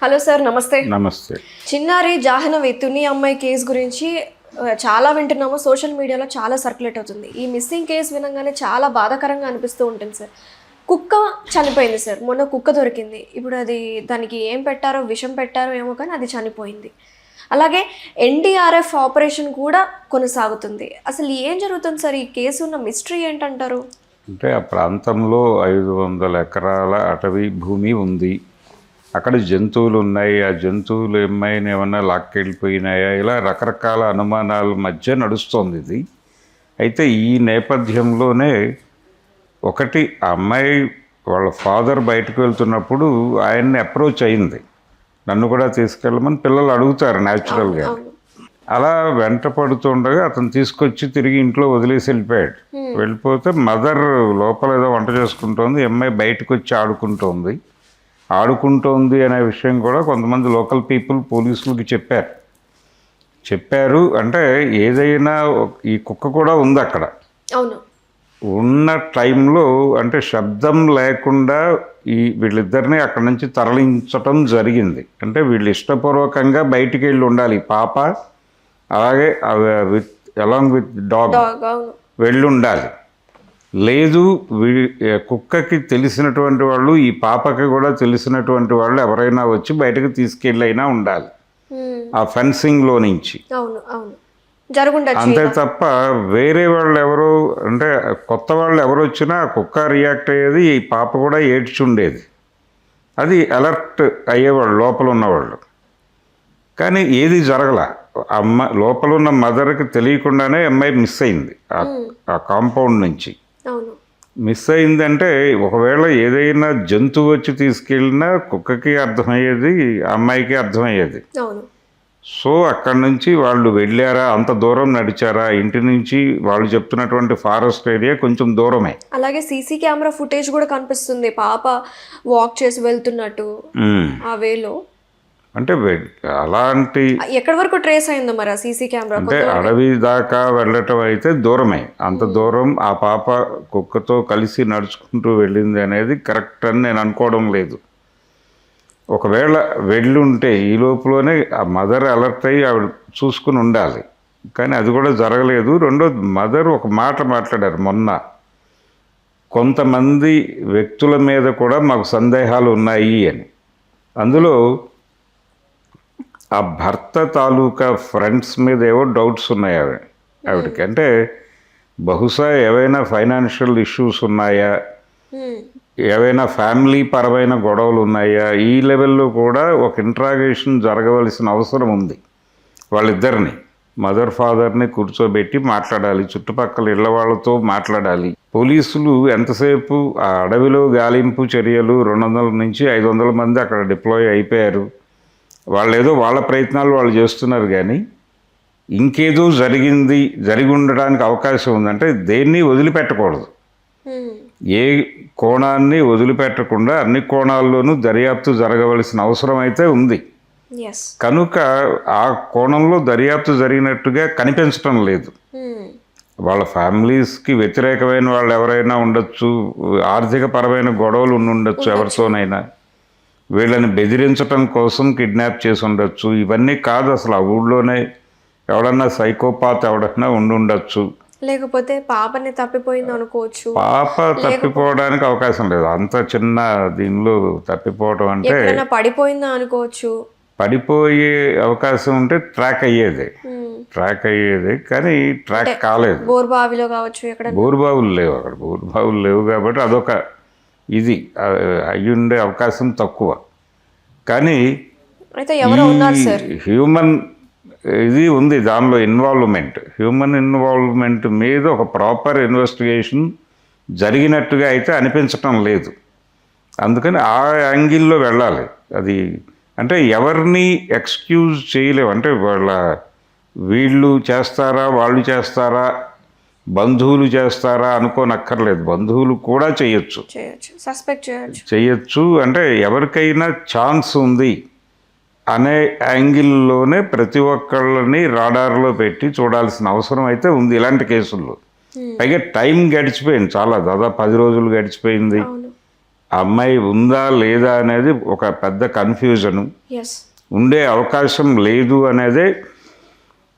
Hello sir, నమస్తే. నమస్తే. చిన్నారి జాహ్నవి తుని అమ్మాయి కేసు గురించి చాలా వింటున్నాము. సోషల్ మీడియాలో చాలా సర్క్యులేట్ అవుతుంది. ఈ మిస్సింగ్ కేసు వినగానే చాలా బాధాకరంగా అనిపిస్తూ ఉంటుంది సార్. కుక్క చనిపోయింది సార్. మొన్న కుక్క దొరికింది. ఇప్పుడు అది దానికి ఏం పెట్టారో, విషం పెట్టారో ఏమో, కానీ అది చనిపోయింది. అలాగే ఎన్డీఆర్ఎఫ్ ఆపరేషన్ కూడా కొనసాగుతుంది. అసలు ఏం జరుగుతుంది సార్? ఈ కేసు ఉన్న మిస్టరీ ఏంటంటారు? అంటే ఆ ప్రాంతంలో 500 ఎకరాల అటవీ భూమి ఉంది. అక్కడ జంతువులు ఉన్నాయి. ఆ జంతువులు ఏమైనా లాక్కెళ్ళిపోయినాయా, ఇలా రకరకాల అనుమానాల మధ్య నడుస్తోంది ఇది. అయితే ఈ నేపథ్యంలోనే ఒకటి, ఆ అమ్మాయి వాళ్ళ ఫాదర్ బయటకు వెళ్తున్నప్పుడు ఆయన్ని అప్రోచ్ అయింది. నన్ను కూడా తీసుకెళ్ళమని పిల్లలు అడుగుతారు న్యాచురల్గా. అలా వెంట పడుతుండగా అతను తీసుకొచ్చి తిరిగి ఇంట్లో వదిలేసి వెళ్ళిపోయాడు. వెళ్ళిపోతే మదర్ లోపల ఏదో వంట చేసుకుంటోంది, అమ్మాయి బయటకు వచ్చి ఆడుకుంటోంది అనే విషయం కూడా కొంతమంది లోకల్ పీపుల్ పోలీసులకి చెప్పారు. అంటే ఏదైనా ఈ కుక్క కూడా ఉంది అక్కడ. అవును. ఉన్న టైంలో అంటే శబ్దం లేకుండా వీళ్ళిద్దరిని అక్కడి నుంచి తరలించటం జరిగింది. అంటే వీళ్ళు ఇష్టపూర్వకంగా బయటికి వెళ్ళి ఉండాలి. పాప అలాగే అలాంగ్ విత్ డాగ్ వెళ్ళి ఉండాలి. లేదు, కుక్కకి తెలిసినటువంటి వాళ్ళు, ఈ పాపకి కూడా తెలిసినటువంటి వాళ్ళు ఎవరైనా వచ్చి బయటకు తీసుకెళ్ళైనా ఉండాలి ఆ ఫెన్సింగ్లో నుంచి. అంతే తప్ప వేరే వాళ్ళు ఎవరు, అంటే కొత్త వాళ్ళు ఎవరు వచ్చినా కుక్క రియాక్ట్ అయ్యేది, ఈ పాప కూడా ఏడ్చుండేది. అది అలర్ట్ అయ్యేవాళ్ళు లోపల ఉన్నవాళ్ళు. కానీ ఏది జరగల. లోపల ఉన్న మదర్కి తెలియకుండానే అమ్మాయి మిస్ అయింది ఆ కాంపౌండ్ నుంచి. మిస్ అయిందంటే ఒకవేళ ఏదైనా జంతువు వచ్చి తీసుకెళ్ళినా కుక్కకి అర్థమయ్యేది, అమ్మాయికి అర్థమయ్యేది. సో అక్కడి నుంచి వాళ్ళు వెళ్ళారా, అంత దూరం నడిచారా? ఇంటి నుంచి వాళ్ళు చెప్తున్నటువంటి ఫారెస్ట్ ఏరియా కొంచెం దూరమే. అలాగే సీసీ కెమెరా ఫుటేజ్ కూడా కనిపిస్తుంది, పాప వాక్ చేసి వెళ్తున్నట్టు ఆ వేలో. అంటే అలాంటి ఎక్కడి వరకు ట్రేస్ అయిందో మరి ఆ సీసీ కెమెరా? అంటే అడవి దాకా వెళ్ళటం అయితే దూరమే. అంత దూరం ఆ పాప కుక్కతో కలిసి నడుచుకుంటూ వెళ్ళింది అనేది కరెక్ట్ అని నేను అనుకోవడం లేదు. ఒకవేళ వెళ్ళుంటే ఈ లోపులోనే ఆ మదర్ అలర్ట్ అయ్యి ఆవిడ చూసుకుని ఉండాలి. కానీ అది కూడా జరగలేదు. రెండోది, మదర్ ఒక మాట మాట్లాడారు మొన్న, కొంతమంది వ్యక్తుల మీద కూడా మాకు సందేహాలు ఉన్నాయి అని. అందులో ఆ భర్త తాలూకా ఫ్రెండ్స్ మీద ఏవో డౌట్స్ ఉన్నాయి ఆవిడకి. అంటే బహుశా ఏవైనా ఫైనాన్షియల్ ఇష్యూస్ ఉన్నాయా, ఏవైనా ఫ్యామిలీ పరమైన గొడవలు ఉన్నాయా, ఈ లెవెల్లో కూడా ఒక ఇంట్రాగేషన్ జరగవలసిన అవసరం ఉంది. వాళ్ళిద్దరిని, మదర్ ఫాదర్ని కూర్చోబెట్టి మాట్లాడాలి, చుట్టుపక్కల ఇళ్ల వాళ్ళతో మాట్లాడాలి. పోలీసులు ఎంతసేపు ఆ అడవిలో గాలింపు చర్యలు, 200 నుంచి 500 మంది అక్కడ డిప్లాయ్ అయిపోయారు. వాళ్ళు ఏదో వాళ్ళ ప్రయత్నాలు వాళ్ళు చేస్తున్నారు. కానీ ఇంకేదో జరిగి ఉండడానికి అవకాశం ఉందంటే దేన్ని వదిలిపెట్టకూడదు. ఏ కోణాన్ని వదిలిపెట్టకుండా అన్ని కోణాల్లోనూ దర్యాప్తు జరగవలసిన అవసరం అయితే ఉంది. కనుక ఆ కోణంలో దర్యాప్తు జరిగినట్టుగా కనిపించటం లేదు. వాళ్ళ ఫ్యామిలీస్కి వ్యతిరేకమైన వాళ్ళు ఎవరైనా ఉండొచ్చు, ఆర్థిక పరమైన గొడవలు ఉండొచ్చు ఎవరితోనైనా, వీళ్ళని బెదిరించటం కోసం కిడ్నాప్ చేసి ఉండొచ్చు. ఇవన్నీ కాదు, అసలు ఆ ఊళ్ళోనే ఎవడన్నా సైకోపాత్ ఎవడన్నా ఉండొచ్చు. లేకపోతే పాపని తప్పిపోయింది అనుకోవచ్చు. పాప తప్పిపోవడానికి అవకాశం లేదు. అంత చిన్న దీనిలో తప్పిపోవడం అంటే పడిపోయిందా అనుకోవచ్చు. పడిపోయే అవకాశం ఉంటే ట్రాక్ అయ్యేది. కానీ ట్రాక్ కాలేదు. బోర్బావిలో కావచ్చు, బోర్బావులు లేవు అక్కడ. బోర్బావులు లేవు కాబట్టి అదొక ఇది అయ్యుండే అవకాశం తక్కువ. కానీ హ్యూమన్ ఇది ఉంది దానిలో ఇన్వాల్వ్మెంట్. హ్యూమన్ ఇన్వాల్వ్మెంట్ మీద ఒక ప్రాపర్ ఇన్వెస్టిగేషన్ జరిగినట్టుగా అయితే అనిపించటం లేదు. అందుకని ఆ యాంగిల్లో వెళ్ళాలి. అది అంటే ఎవరిని ఎక్స్క్యూజ్ చేయలేవు. అంటే వీళ్ళు చేస్తారా, వాళ్ళు చేస్తారా, బంధువులు చేస్తారా అనుకోనక్కర్లేదు. బంధువులు కూడా చేయొచ్చు. అంటే ఎవరికైనా ఛాన్స్ ఉంది అనే యాంగిల్లోనే ప్రతి ఒక్కళ్ళని రాడార్లో పెట్టి చూడాల్సిన అవసరం అయితే ఉంది ఇలాంటి కేసుల్లో. పైగా టైం గడిచిపోయింది చాలా, దాదాపు 10 రోజులు గడిచిపోయింది. ఆ అమ్మాయి ఉందా లేదా అనేది ఒక పెద్ద కన్ఫ్యూజను, ఎస్. ఉండే అవకాశం లేదు అనేదే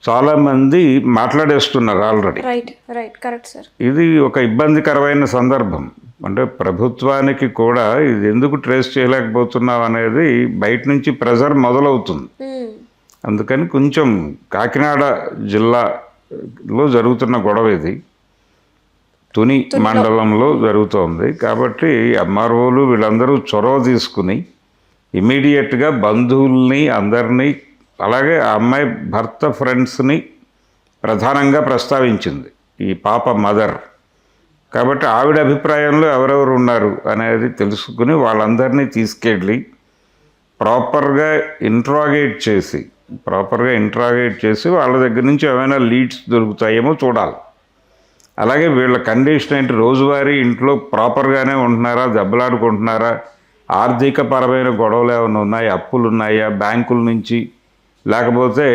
చాలామంది మాట్లాడేస్తున్నారు already. Right, right, correct sir. ఇది ఒక ఇబ్బందికరమైన సందర్భం. అంటే ప్రభుత్వానికి కూడా ఇది ఎందుకు ట్రేస్ చేయలేకపోతున్నాం అనేది బయట నుంచి ప్రెజర్ మొదలవుతుంది. అందుకని కొంచెం కాకినాడ జిల్లాలో జరుగుతున్న గొడవ ఇది, తుని మండలంలో జరుగుతోంది. కాబట్టి ఎంఆర్ఓలు వీళ్ళందరూ చొరవ తీసుకుని ఇమీడియట్గా బంధువుల్ని అందరినీ, అలాగే ఆ అమ్మాయి భర్త ఫ్రెండ్స్ని ప్రధానంగా ప్రస్తావించింది ఈ పాప మదర్. కాబట్టి ఆవిడ అభిప్రాయంలో ఎవరెవరు ఉన్నారు అనేది తెలుసుకుని వాళ్ళందరినీ తీసుకెళ్ళి ప్రాపర్గా ఇంట్రాగేట్ చేసి వాళ్ళ దగ్గర నుంచి ఏమైనా లీడ్స్ దొరుకుతాయేమో చూడాలి. అలాగే వీళ్ళ కండిషన్ ఏంటి, రోజువారీ ఇంట్లో ప్రాపర్గానే ఉంటున్నారా, దెబ్బలాడుకుంటున్నారా, ఆర్థిక పరమైన గొడవలు ఏమైనా ఉన్నాయి, అప్పులు ఉన్నాయా బ్యాంకుల నుంచి, లేకపోతే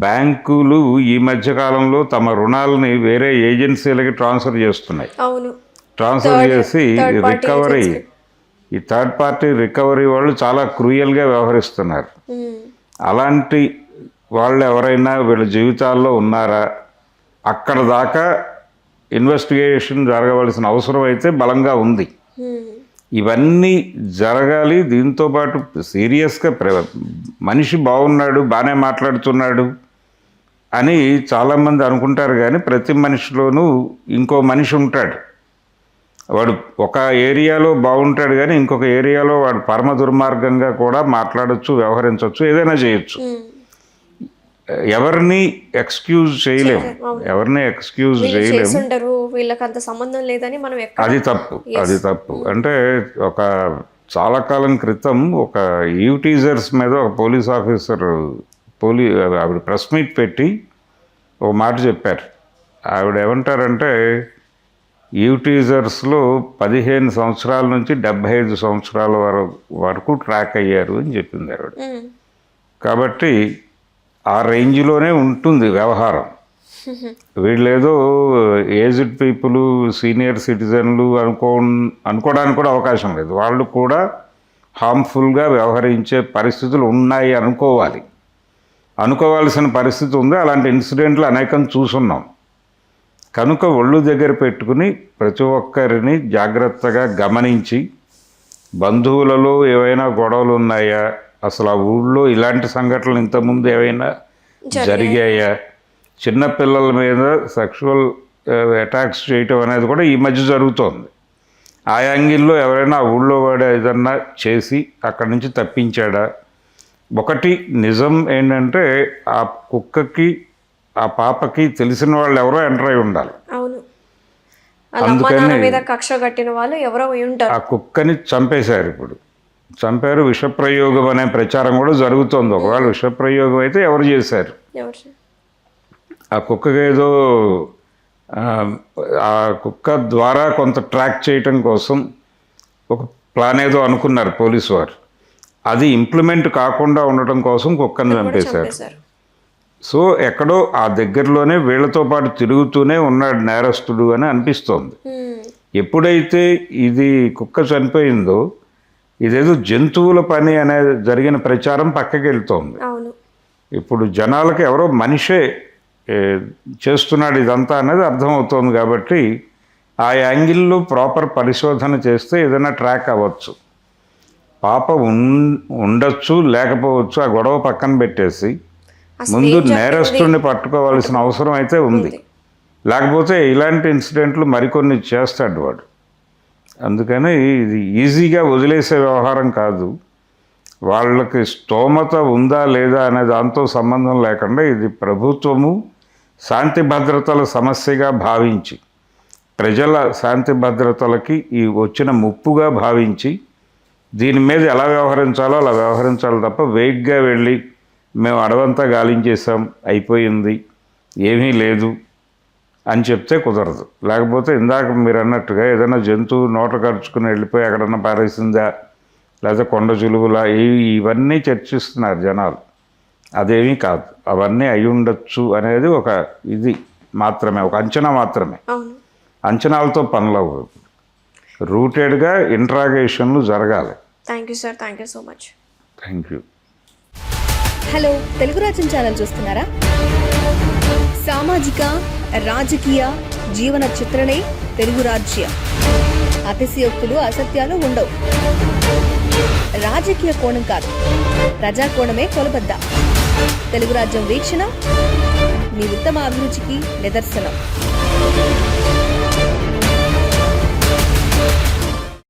బ్యాంకులు ఈ మధ్యకాలంలో తమ రుణాలని వేరే ఏజెన్సీలకి ట్రాన్స్ఫర్ చేస్తున్నాయి. ట్రాన్స్ఫర్ చేసి రికవరీ, ఈ థర్డ్ పార్టీ రికవరీ వాళ్ళు చాలా క్రూయల్గా వ్యవహరిస్తున్నారు. అలాంటి వాళ్ళు ఎవరైనా వీళ్ళ జీవితాల్లో ఉన్నారా, అక్కడ దాకా ఇన్వెస్టిగేషన్ జరగవలసిన అవసరం అయితే బలంగా ఉంది. ఇవన్నీ జరగాలి. దీంతోపాటు సీరియస్గా మనిషి బాగున్నాడు, బాగానే మాట్లాడుతున్నాడు అని చాలామంది అనుకుంటారు, కానీ ప్రతి మనిషిలోనూ ఇంకో మనిషి ఉంటాడు. వాడు ఒక ఏరియాలో బాగుంటాడు కానీ ఇంకొక ఏరియాలో వాడు పరమ దుర్మార్గంగా కూడా మాట్లాడచ్చు, వ్యవహరించవచ్చు, ఏదైనా చేయొచ్చు. ఎవరిని ఎక్స్క్యూజ్ చేయలేము. వీళ్ళకంత సంబంధం లేదని మనం అది తప్పు. అంటే ఒక చాలా కాలం క్రితం ఒక ఈవ్ టీజర్స్ మీద ఒక పోలీస్ ఆఫీసర్ ఆవిడ ప్రెస్ మీట్ పెట్టి ఒక మాట చెప్పారు. ఆవిడ ఏమంటారంటే ఈవ్ టీజర్స్లో 15 సంవత్సరాల నుంచి 75 సంవత్సరాల వరకు ట్రాక్ అయ్యారు అని చెప్పింది ఆవిడ. కాబట్టి ఆ రేంజ్లోనే ఉంటుంది వ్యవహారం. వీళ్ళేదో ఏజ్డ్ పీపుల్, సీనియర్ సిటిజన్లు అనుకోవడానికి కూడా అవకాశం లేదు. వాళ్ళు కూడా హార్మ్ఫుల్గా వ్యవహరించే పరిస్థితులు ఉన్నాయి అనుకోవాల్సిన పరిస్థితి ఉంది. అలాంటి ఇన్సిడెంట్లు అనేకం చూసున్నాం. కనుక ఒళ్ళు దగ్గర పెట్టుకుని ప్రతి ఒక్కరిని జాగ్రత్తగా గమనించి, బంధువులలో ఏవైనా గొడవలు ఉన్నాయా, అసలు ఆ ఊళ్ళో ఇలాంటి సంఘటనలు ఇంతకుముందు ఏవైనా జరిగాయా, చిన్నపిల్లల మీద సెక్షువల్ అటాక్స్ చేయటం అనేది కూడా ఈ మధ్య జరుగుతోంది. ఆ యాంగిల్లో ఎవరైనా ఆ ఊళ్ళో వాడు ఏదన్నా చేసి అక్కడి నుంచి తప్పించాడా. ఒకటి నిజం ఏంటంటే ఆ కుక్కకి ఆ పాపకి తెలిసిన వాళ్ళు ఎవరో ఎంటర్ అయి ఉండాలి. అందుకని కక్ష కట్టిన వాళ్ళు ఎవరో ఉంటారు. ఆ కుక్కని చంపారు. విషప్రయోగం అనే ప్రచారం కూడా జరుగుతోంది. ఒకవేళ విషప్రయోగం అయితే ఎవరు చేశారు? ఆ కుక్కకి ఏదో ఆ కుక్క ద్వారా కొంత ట్రాక్ చేయటం కోసం ఒక ప్లాన్ ఏదో అనుకున్నారు పోలీసు వారు. అది ఇంప్లిమెంట్ కాకుండా ఉండటం కోసం కుక్కను చంపేశారు. సో ఎక్కడో ఆ దగ్గరలోనే వీళ్ళతో పాటు తిరుగుతూనే ఉన్నాడు నేరస్తుడు అని అనిపిస్తోంది. ఎప్పుడైతే ఇది కుక్క చనిపోయిందో ఇదేదో జంతువుల పని అనేది జరిగిన ప్రచారం పక్కకి వెళ్తోంది. ఇప్పుడు జనాలకు ఎవరో మనిషే చేస్తున్నాడు ఇదంతా అనేది అర్థమవుతోంది. కాబట్టి ఆ యాంగిల్లో ప్రాపర్ పరిశోధన చేస్తే ఏదైనా ట్రాక్ అవ్వచ్చు. పాప ఉండొచ్చు, లేకపోవచ్చు. ఆ గొడవ పక్కన పెట్టేసి ముందు నేరస్తుడిని పట్టుకోవాల్సిన అవసరం అయితే ఉంది. లేకపోతే ఇలాంటి ఇన్సిడెంట్లు మరికొన్ని చేస్తాడు వాడు. అందుకని ఇది ఈజీగా వదిలేసే వ్యవహారం కాదు. వాళ్ళకి స్తోమత ఉందా లేదా అనే దాంతో సంబంధం లేకుండా ఇది ప్రభుత్వము శాంతి భద్రతల సమస్యగా భావించి, ప్రజల శాంతి భద్రతలకి ఈ వచ్చిన ముప్పుగా భావించి దీని మీద ఎలా వ్యవహరించాలో అలా వ్యవహరించాలి తప్ప వేగ్గా వెళ్ళి మేము అడవంతా గాలించేసాం, అయిపోయింది, ఏమీ లేదు అని చెప్తే కుదరదు. లేకపోతే ఇందాక మీరు అన్నట్టుగా ఏదైనా జంతువు నోట ఖర్చుకుని వెళ్ళిపోయి ఎక్కడన్నా పారేసిందా, లేదా కొండ చులువులా, ఇవన్నీ చర్చిస్తున్నారు జనాలు. అదేమీ కాదు. అవన్నీ అయి ఉండొచ్చు అనేది ఒక ఇది మాత్రమే, ఒక అంచనా మాత్రమే. అంచనాలతో పనులవు. రూటెడ్గా ఇంట్రాగేషన్లు జరగాలి. Thank you sir, thank you so much. Thank you. Hello, Telugu రాజ్యం ఛానల్ చూస్తున్నారా? సామాజిక, రాజకీయ, జీవన చిత్రణే తెలుగు రాజ్యం. అతిశయోక్తులు, అసత్యాలు ఉండవు. రాజకీయ కోణం కాదు, ప్రజా కోణమే కొలబద్ద. తెలుగు రాజ్యం వీక్షణ మీ ఉత్తమ అభిరుచికి నిదర్శనం.